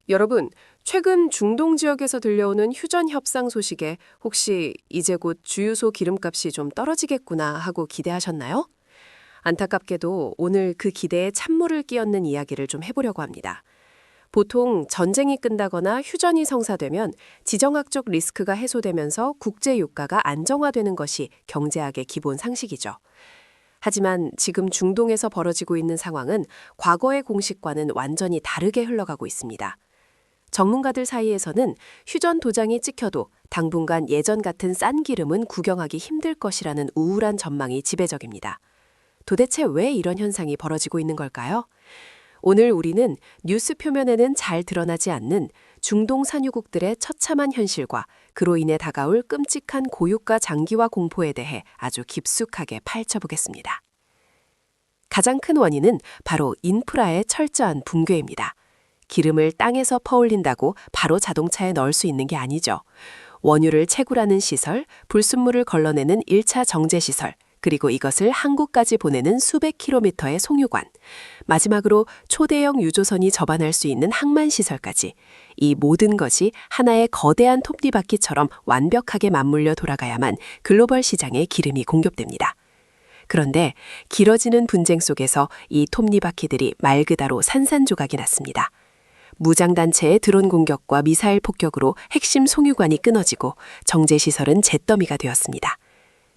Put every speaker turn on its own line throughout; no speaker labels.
여러분, 최근 중동 지역에서 들려오는 휴전 협상 소식에 혹시 이제 곧 주유소 기름값이 좀 떨어지겠구나 하고 기대하셨나요? 안타깝게도 오늘 그 기대에 찬물을 끼얹는 이야기를 좀 해보려고 합니다. 보통 전쟁이 끝나거나 휴전이 성사되면 지정학적 리스크가 해소되면서 국제 유가가 안정화되는 것이 경제학의 기본 상식이죠. 하지만 지금 중동에서 벌어지고 있는 상황은 과거의 공식과는 완전히 다르게 흘러가고 있습니다. 전문가들 사이에서는 휴전 도장이 찍혀도 당분간 예전 같은 싼 기름은 구경하기 힘들 것이라는 우울한 전망이 지배적입니다. 도대체 왜 이런 현상이 벌어지고 있는 걸까요? 오늘 우리는 뉴스 표면에는 잘 드러나지 않는 중동 산유국들의 처참한 현실과 그로 인해 다가올 끔찍한 고유가 장기화 공포에 대해 아주 깊숙하게 파헤쳐보겠습니다. 가장 큰 원인은 바로 인프라의 철저한 붕괴입니다. 기름을 땅에서 퍼올린다고 바로 자동차에 넣을 수 있는 게 아니죠. 원유를 채굴하는 시설, 불순물을 걸러내는 1차 정제시설, 그리고 이것을 항구까지 보내는 수백 킬로미터의 송유관, 마지막으로 초대형 유조선이 접안할 수 있는 항만시설까지 이 모든 것이 하나의 거대한 톱니바퀴처럼 완벽하게 맞물려 돌아가야만 글로벌 시장에 기름이 공급됩니다. 그런데 길어지는 분쟁 속에서 이 톱니바퀴들이 말 그대로 산산조각이 났습니다. 무장단체의 드론 공격과 미사일 폭격으로 핵심 송유관이 끊어지고 정제시설은 잿더미가 되었습니다.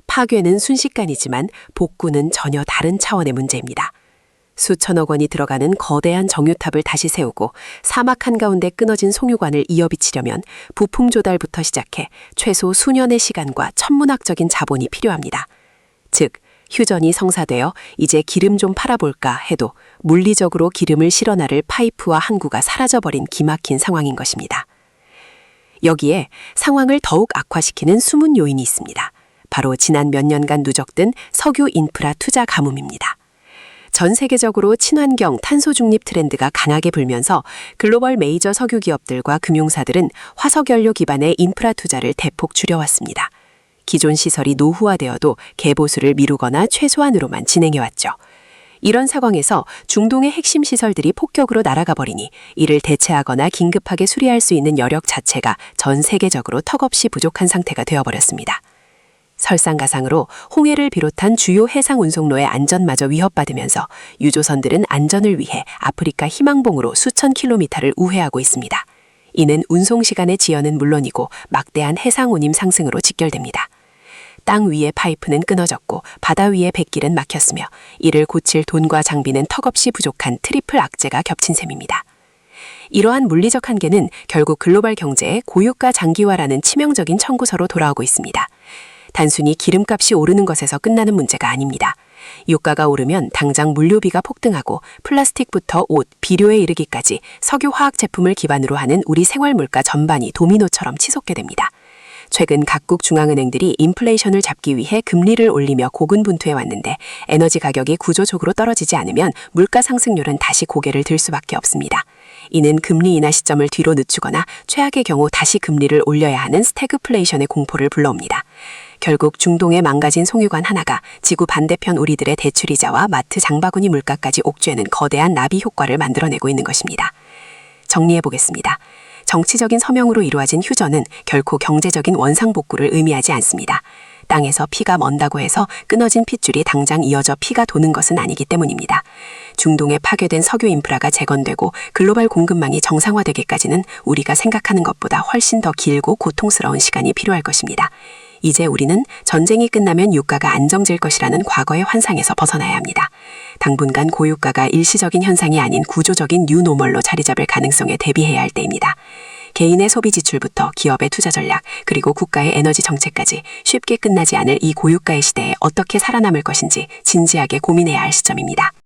파괴는 순식간이지만 복구는 전혀 다른 차원의 문제입니다. 수천억 원이 들어가는 거대한 정유탑을 다시 세우고 사막 한가운데 끊어진 송유관을 이어비치려면 부품 조달부터 시작해 최소 수년의 시간과 천문학적인 자본이 필요합니다. 즉, 휴전이 성사되어 이제 기름 좀 팔아볼까 해도 물리적으로 기름을 실어나를 파이프와 항구가 사라져버린 기막힌 상황인 것입니다. 여기에 상황을 더욱 악화시키는 숨은 요인이 있습니다. 바로 지난 몇 년간 누적된 석유 인프라 투자 가뭄입니다. 전 세계적으로 친환경 탄소 중립 트렌드가 강하게 불면서 글로벌 메이저 석유 기업들과 금융사들은 화석연료 기반의 인프라 투자를 대폭 줄여왔습니다. 기존 시설이 노후화되어도 개보수를 미루거나 최소한으로만 진행해왔죠. 이런 상황에서 중동의 핵심 시설들이 폭격으로 날아가 버리니 이를 대체하거나 긴급하게 수리할 수 있는 여력 자체가 전 세계적으로 턱없이 부족한 상태가 되어버렸습니다. 설상가상으로 홍해를 비롯한 주요 해상 운송로의 안전마저 위협받으면서 유조선들은 안전을 위해 아프리카 희망봉으로 수천 킬로미터를 우회하고 있습니다. 이는 운송시간의 지연은 물론이고 막대한 해상 운임 상승으로 직결됩니다. 땅 위의 파이프는 끊어졌고 바다 위의 뱃길은 막혔으며 이를 고칠 돈과 장비는 턱없이 부족한 트리플 악재가 겹친 셈입니다. 이러한 물리적 한계는 결국 글로벌 경제의 고유가 장기화라는 치명적인 청구서로 돌아오고 있습니다. 단순히 기름값이 오르는 것에서 끝나는 문제가 아닙니다. 유가가 오르면 당장 물류비가 폭등하고 플라스틱부터 옷, 비료에 이르기까지 석유 화학 제품을 기반으로 하는 우리 생활 물가 전반이 도미노처럼 치솟게 됩니다. 최근 각국 중앙은행들이 인플레이션을 잡기 위해 금리를 올리며 고군분투해 왔는데 에너지 가격이 구조적으로 떨어지지 않으면 물가 상승률은 다시 고개를 들 수밖에 없습니다. 이는 금리 인하 시점을 뒤로 늦추거나 최악의 경우 다시 금리를 올려야 하는 스태그플레이션의 공포를 불러옵니다. 결국 중동의 망가진 송유관 하나가 지구 반대편 우리들의 대출이자와 마트 장바구니 물가까지 옥죄는 거대한 나비 효과를 만들어내고 있는 것입니다. 정리해보겠습니다. 정치적인 서명으로 이루어진 휴전은 결코 경제적인 원상복구를 의미하지 않습니다. 땅에서 피가 먼다고 해서 끊어진 핏줄이 당장 이어져 피가 도는 것은 아니기 때문입니다. 중동에 파괴된 석유 인프라가 재건되고 글로벌 공급망이 정상화되기까지는 우리가 생각하는 것보다 훨씬 더 길고 고통스러운 시간이 필요할 것입니다. 이제 우리는 전쟁이 끝나면 유가가 안정될 것이라는 과거의 환상에서 벗어나야 합니다. 당분간 고유가가 일시적인 현상이 아닌 구조적인 뉴노멀로 자리 잡을 가능성에 대비해야 할 때입니다. 개인의 소비 지출부터 기업의 투자 전략, 그리고 국가의 에너지 정책까지 쉽게 끝나지 않을 이 고유가의 시대에 어떻게 살아남을 것인지 진지하게 고민해야 할 시점입니다.